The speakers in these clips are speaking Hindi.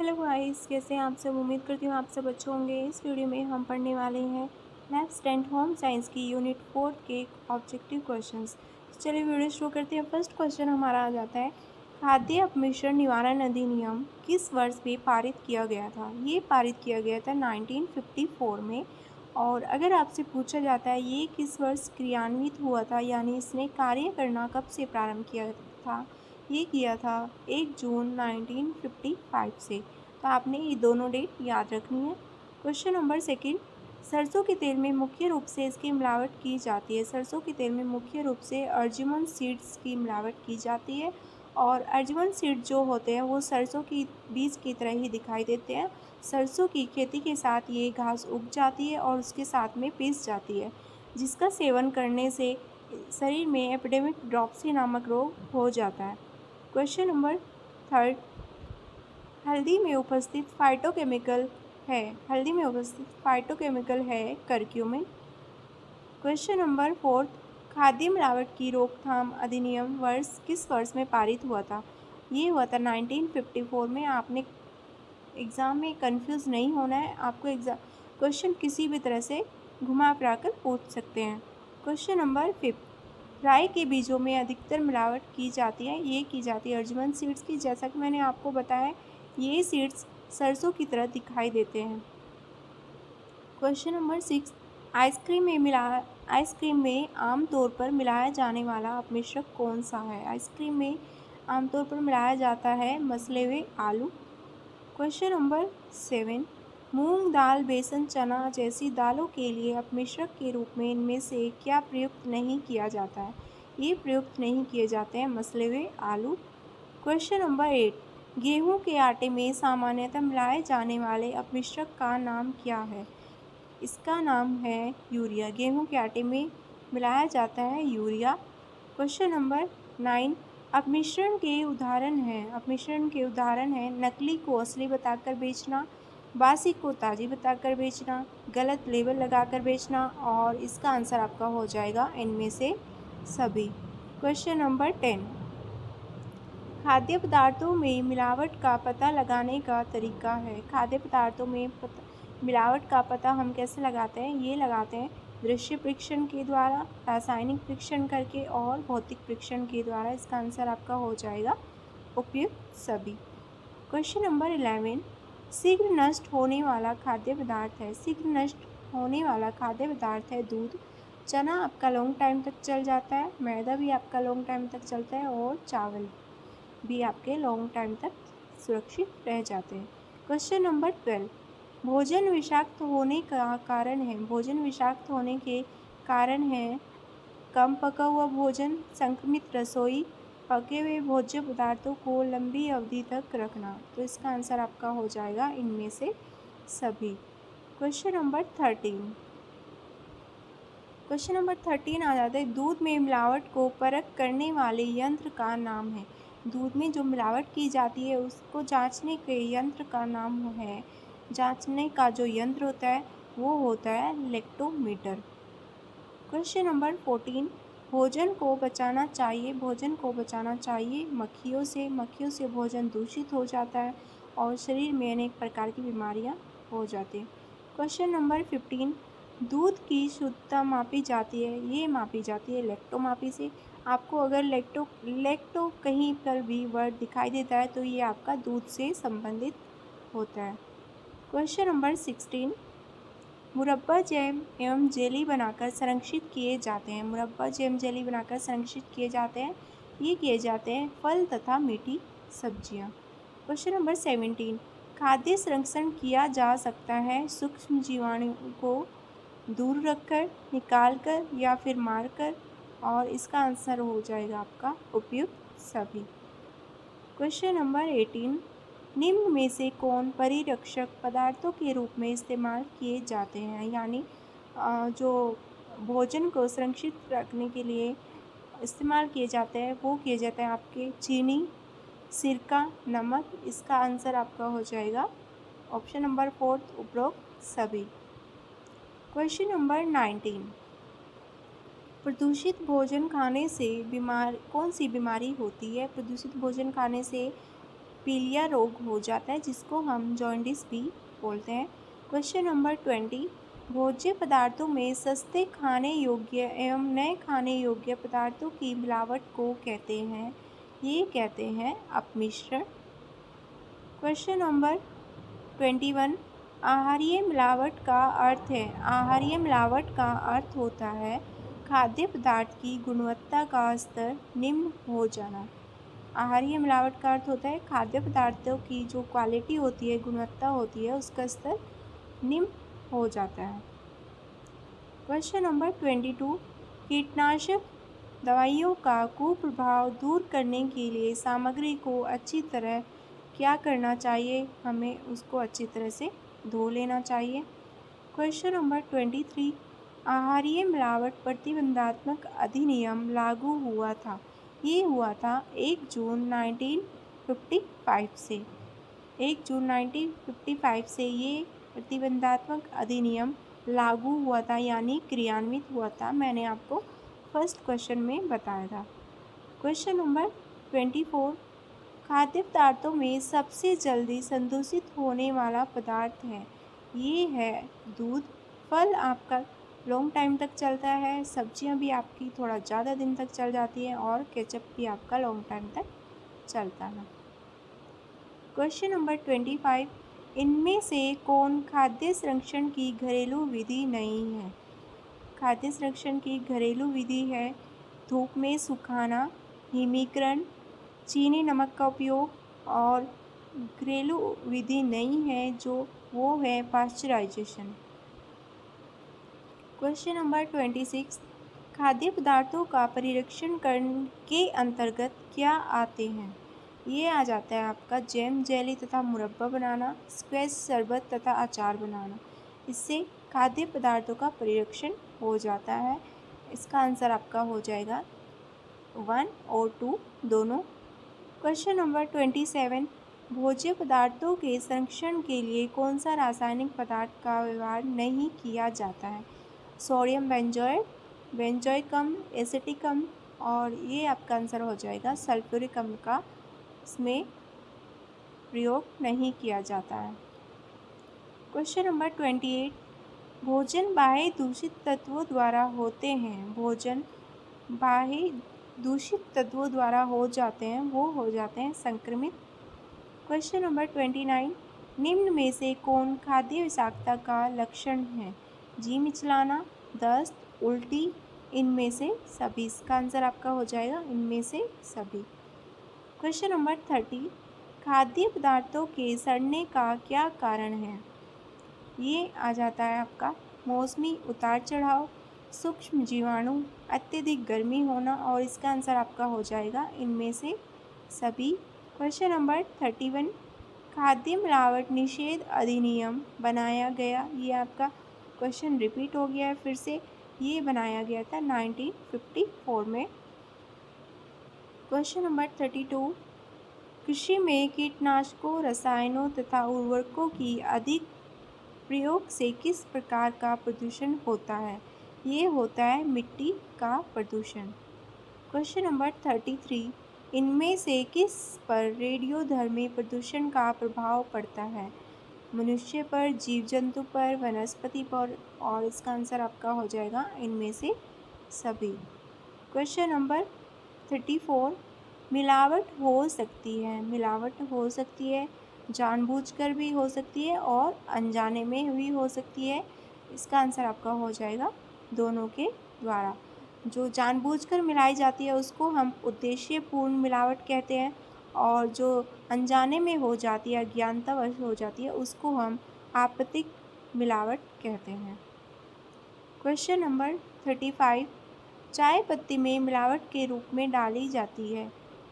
हेलो गाइस, कैसे हैं आप सब। उम्मीद करती हूँ आप सब अच्छे होंगे। इस वीडियो में हम पढ़ने वाले हैं नेक्स्ट एंड होम साइंस की यूनिट 4 के ऑब्जेक्टिव क्वेश्चंस। तो चलिए वीडियो शुरू करते हैं। फर्स्ट क्वेश्चन हमारा आ जाता है, खाद्य अपमिश्रण निवारण अधिनियम किस वर्ष में पारित किया गया था। ये पारित किया गया था 1954 में। और अगर आपसे पूछा जाता है ये किस वर्ष क्रियान्वित हुआ था, यानी इसने कार्य करना कब से प्रारंभ किया था, ये किया था 1 जून 1955 से। तो आपने ये दोनों डेट याद रखनी है। क्वेश्चन नंबर सेकंड, सरसों के तेल में मुख्य रूप से इसकी मिलावट की जाती है। सरसों के तेल में मुख्य रूप से अर्जुमन सीड्स की मिलावट की जाती है। और अर्जुमन सीड जो होते हैं वो सरसों की बीज की तरह ही दिखाई देते हैं। सरसों की खेती के साथ ये घास उग जाती है और उसके साथ में पीस जाती है, जिसका सेवन करने से शरीर में एपिडेमिक ड्रॉप्सी नामक रोग हो जाता है। क्वेश्चन नंबर थर्ड, हल्दी में उपस्थित फाइटोकेमिकल है। हल्दी में उपस्थित फाइटोकेमिकल है करक्यूमिन। क्वेश्चन नंबर फोर्थ, खाद्य मिलावट की रोकथाम अधिनियम किस वर्ष में पारित हुआ था। ये हुआ था 1954 में। आपने एग्ज़ाम में कंफ्यूज नहीं होना है। आपको एग्ज़ाम क्वेश्चन किसी भी तरह से घुमा फिरा कर पूछ सकते हैं। क्वेश्चन नंबर फिफ्थ, राई के बीजों में अधिकतर मिलावट की जाती है। ये की जाती है अर्जुमन सीड्स की। जैसा कि मैंने आपको बताया, ये सीड्स सरसों की तरह दिखाई देते हैं। क्वेश्चन नंबर सिक्स, आइसक्रीम में आमतौर पर मिलाया जाने वाला अपमिश्रक कौन सा है। आइसक्रीम में आमतौर पर मिलाया जाता है मसले हुए आलू। क्वेश्चन नंबर सेवन, मूंग दाल, बेसन, चना जैसी दालों के लिए अपमिश्रक के रूप में इनमें से क्या प्रयुक्त नहीं किया जाता है। ये प्रयुक्त नहीं किए जाते हैं मसले हुए आलू। क्वेश्चन नंबर एट, गेहूं के आटे में सामान्यतः मिलाए जाने वाले अपमिश्रक का नाम क्या है। इसका नाम है यूरिया। गेहूं के आटे में मिलाया जाता है यूरिया। क्वेश्चन नंबर नाइन, अपमिश्रण के उदाहरण हैं नकली को असली बताकर बेचना, बासी को ताज़ी बताकर बेचना, गलत लेबल लगाकर बेचना, और इसका आंसर आपका हो जाएगा इनमें से सभी। क्वेश्चन नंबर 10, खाद्य पदार्थों में मिलावट का पता लगाने का तरीका है। खाद्य पदार्थों में मिलावट का पता हम कैसे लगाते हैं। ये लगाते हैं दृश्य परीक्षण के द्वारा, रासायनिक परीक्षण करके और भौतिक परीक्षण के द्वारा। इसका आंसर आपका हो जाएगा उपयुक्त सभी। क्वेश्चन नंबर 11, शीघ्र नष्ट होने वाला खाद्य पदार्थ है। शीघ्र नष्ट होने वाला खाद्य पदार्थ है दूध। चना आपका लॉन्ग टाइम तक चल जाता है, मैदा भी आपका लॉन्ग टाइम तक चलता है, और चावल भी आपके लॉन्ग टाइम तक सुरक्षित रह जाते हैं। क्वेश्चन नंबर 12, भोजन विषाक्त होने का कारण है। भोजन विषाक्त होने के कारण है कम पका हुआ भोजन, संक्रमित रसोई, पके हुए भोज्य पदार्थों को लंबी अवधि तक रखना। तो इसका आंसर आपका हो जाएगा इनमें से सभी। क्वेश्चन नंबर 13 आ जाता है, दूध में मिलावट को परख करने वाले यंत्र का नाम है। दूध में जो मिलावट की जाती है उसको जांचने के यंत्र का नाम है, जांचने का जो यंत्र होता है वो होता है लेक्टोमीटर। क्वेश्चन नंबर 14, भोजन को बचाना चाहिए मक्खियों से। मक्खियों से भोजन दूषित हो जाता है और शरीर में अनेक प्रकार की बीमारियां हो जाती हैं। क्वेश्चन नंबर 15, दूध की शुद्धता मापी जाती है। ये मापी जाती है लेक्टोमापी से। आपको अगर लेक्टो कहीं पर भी वर्ड दिखाई देता है तो ये आपका दूध से संबंधित होता है। क्वेश्चन नंबर 16, मुरब्बा, जैम एवं जेली बनाकर संरक्षित किए जाते हैं। मुरब्बा, जैम, जेली बनाकर संरक्षित किए जाते हैं। ये किए जाते हैं फल तथा मीठी सब्जियां। क्वेश्चन नंबर 17, खाद्य संरक्षण किया जा सकता है सूक्ष्म जीवाणुओं को दूर रखकर, निकालकर या फिर मारकर, और इसका आंसर हो जाएगा आपका उपयुक्त सभी। क्वेश्चन नंबर 18, निम्न में से कौन परिरक्षक पदार्थों के रूप में इस्तेमाल किए जाते हैं। यानी जो भोजन को संरक्षित रखने के लिए इस्तेमाल किए जाते हैं वो किए जाते हैं आपके चीनी, सिरका, नमक। इसका आंसर आपका हो जाएगा ऑप्शन नंबर 4 उपरोक्त सभी। क्वेश्चन नंबर 19, प्रदूषित भोजन खाने से कौन सी बीमारी होती है। प्रदूषित भोजन खाने से पीलिया रोग हो जाता है, जिसको हम जॉन्डिस भी बोलते हैं। क्वेश्चन नंबर 20, भोज्य पदार्थों में सस्ते खाने योग्य एवं नए खाने योग्य पदार्थों की मिलावट को कहते हैं, ये कहते हैं अपमिश्रण। क्वेश्चन नंबर 21, आहारीय मिलावट का अर्थ है। आहारीय मिलावट का अर्थ होता है खाद्य पदार्थ की गुणवत्ता का स्तर निम्न हो जाना। आहारीय मिलावट का अर्थ होता है खाद्य पदार्थों की जो क्वालिटी होती है, गुणवत्ता होती है, उसका स्तर निम्न हो जाता है। क्वेश्चन नंबर 22, कीटनाशक दवाइयों का कुप्रभाव दूर करने के लिए सामग्री को अच्छी तरह क्या करना चाहिए? हमें उसको अच्छी तरह से धो लेना चाहिए। क्वेश्चन नंबर 23, आहारीय मिलावट प्रतिबंधात्मक अधिनियम लागू हुआ था। ये हुआ था 1 जून 1955 से। 1 जून 1955 से ये प्रतिबंधात्मक अधिनियम लागू हुआ था, यानी क्रियान्वित हुआ था। मैंने आपको फर्स्ट क्वेश्चन में बताया था। क्वेश्चन नंबर 24, खाद्य पदार्थों में सबसे जल्दी संदूषित होने वाला पदार्थ है, ये है दूध। फल आपका लॉन्ग टाइम तक चलता है, सब्जियां भी आपकी थोड़ा ज़्यादा दिन तक चल जाती हैं और केचप भी आपका लॉन्ग टाइम तक चलता है। क्वेश्चन नंबर 25, इनमें से कौन खाद्य संरक्षण की घरेलू विधि नहीं है? खाद्य संरक्षण की घरेलू विधि है धूप में सुखाना, हिमीकरण, चीनी नमक का उपयोग, और घरेलू विधि नहीं है जो वो है पाश्चराइजेशन। क्वेश्चन नंबर 26, खाद्य पदार्थों का परिरक्षण करने के अंतर्गत क्या आते हैं? ये आ जाता है आपका जैम, जेली तथा मुरब्बा बनाना, स्क्वैश, शरबत तथा अचार बनाना। इससे खाद्य पदार्थों का परिरक्षण हो जाता है। इसका आंसर आपका हो जाएगा 1 और 2 दोनों। क्वेश्चन नंबर 27, भोज्य पदार्थों के संरक्षण के लिए कौन सा रासायनिक पदार्थ का व्यवहार नहीं किया जाता है? सोडियम बेंजोएट, बेंजोइक अम्ल, एसिटिक अम्ल, और ये आपका आंसर हो जाएगा सल्फ्यूरिक अम्ल का इसमें प्रयोग नहीं किया जाता है। क्वेश्चन नंबर 28, भोजन बाह्य दूषित तत्वों द्वारा होते हैं। भोजन बाह्य दूषित तत्वों द्वारा हो जाते हैं, वो हो जाते हैं संक्रमित। क्वेश्चन नंबर 29, निम्न में से कौन खाद्य विषाक्तता का लक्षण है? जी मिचलाना, दस्त, उल्टी, इनमें से सभी। इसका आंसर आपका हो जाएगा इनमें से सभी। क्वेश्चन नंबर 30, खाद्य पदार्थों के सड़ने का क्या कारण है? ये आ जाता है आपका मौसमी उतार चढ़ाव, सूक्ष्म जीवाणु, अत्यधिक गर्मी होना, और इसका आंसर आपका हो जाएगा इनमें से सभी। क्वेश्चन नंबर 31, खाद्य मिलावट निषेध अधिनियम बनाया गया। ये आपका क्वेश्चन रिपीट हो गया है फिर से। ये बनाया गया था 1954 में। क्वेश्चन नंबर 32, कृषि में कीटनाशकों, रसायनों तथा उर्वरकों की अधिक प्रयोग से किस प्रकार का प्रदूषण होता है? ये होता है मिट्टी का प्रदूषण। क्वेश्चन नंबर 33, इनमें से किस पर रेडियोधर्मी प्रदूषण का प्रभाव पड़ता है? मनुष्य पर, जीव जंतु पर, वनस्पति पर, और इसका आंसर आपका हो जाएगा इनमें से सभी। क्वेश्चन नंबर 34, मिलावट हो सकती है। मिलावट हो सकती है, जानबूझकर भी हो सकती है और अनजाने में भी हो सकती है। इसका आंसर आपका हो जाएगा दोनों के द्वारा। जो जानबूझकर मिलाई जाती है उसको हम उद्देश्यपूर्ण मिलावट कहते हैं, और जो अनजाने में हो जाती है, अज्ञानतावश हो जाती है, उसको हम आपत्तिक मिलावट कहते हैं। क्वेश्चन नंबर 35, चाय पत्ती में मिलावट के रूप में डाली जाती है।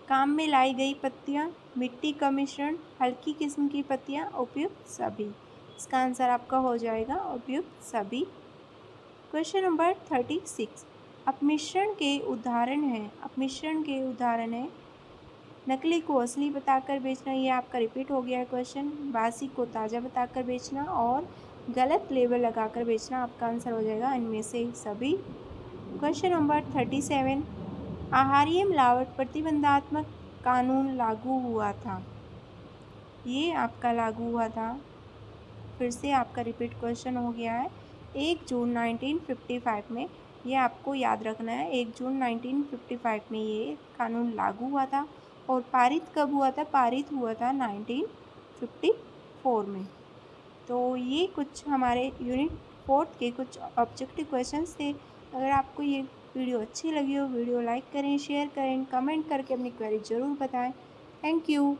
काम में लाई गई पत्तियाँ, मिट्टी का मिश्रण, हल्की किस्म की पत्तियाँ, उपयुक्त सभी। इसका आंसर आपका हो जाएगा उपयुक्त सभी। क्वेश्चन नंबर 36, अपमिश्रण के उदाहरण हैं। अपमिश्रण के उदाहरण है नकली को असली बताकर बेचना, ये आपका रिपीट हो गया है क्वेश्चन। बासी को ताज़ा बताकर बेचना और गलत लेबल लगाकर बेचना। आपका आंसर हो जाएगा इनमें से सभी। क्वेश्चन नंबर 37, आहारीय मिलावट प्रतिबंधात्मक कानून लागू हुआ था। ये आपका लागू हुआ था। फिर से आपका रिपीट क्वेश्चन हो गया है। 1 जून 1955 में, ये आपको याद रखना है, 1 जून 1955 में ये कानून लागू हुआ था। और पारित कब हुआ था? पारित हुआ था 1954 में। तो ये कुछ हमारे यूनिट 4 के कुछ ऑब्जेक्टिव क्वेश्चंस थे। अगर आपको ये वीडियो अच्छी लगी हो, वीडियो लाइक करें, शेयर करें, कमेंट करके अपनी क्वेरी ज़रूर बताएं। Thank you.